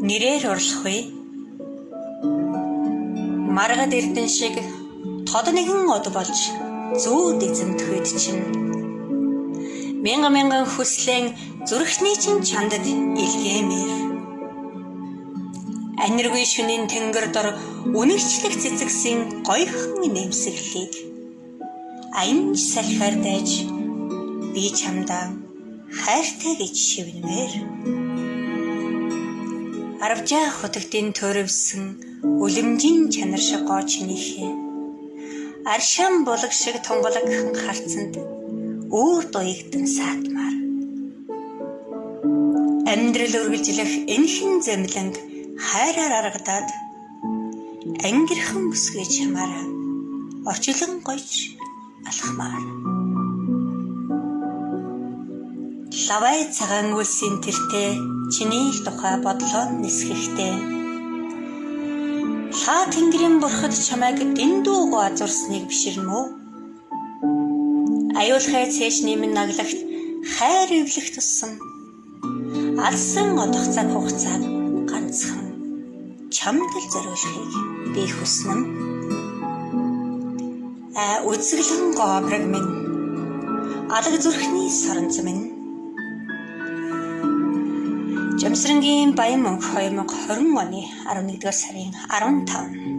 Нэрээр орлохгүй. Маргад эрдэн шиг тод нэгэн од болж зүүд эзэмтгэхэд чинь мянган хүслэн зүрхний чинь чандад илгээмээр аниргүй шөнийн тэнгэр дор үнэгчлэх цэцэгсийн гойхон нэмсэглийг аянж салхиар дайж би чамдаа хайртай гэж шивнэмээр аравжаа хотогтын төрөвсөн үлэмжийн чанар шиг гоочнийхээ аршаан булаг шиг тунгалагхан харцанд өөр дуягдан саатмаар амьдрал үргэлжлэх энхэн зэмлэнг хайраар аргадаад ангирхан бүсгэж хамаараа орчлон гойж алхмаар лавай цагаан үлсийн тэртээ чиний тухай бодлоо нисгэхдээ лаа тэнгэрийн бурхад чамайг дэндүү азурсныг биширнэ мүү аюулхай цээжний минь наглагт хайр ивлэх тусам алсан одох цаг хугацааг ганцхан чамд л зориулахыг би хүснэ үзэглэн гообраг минь алаг зүрхний соронц минь Жамсрангийн Баян мөнх 2020 оны 11-р сарын 15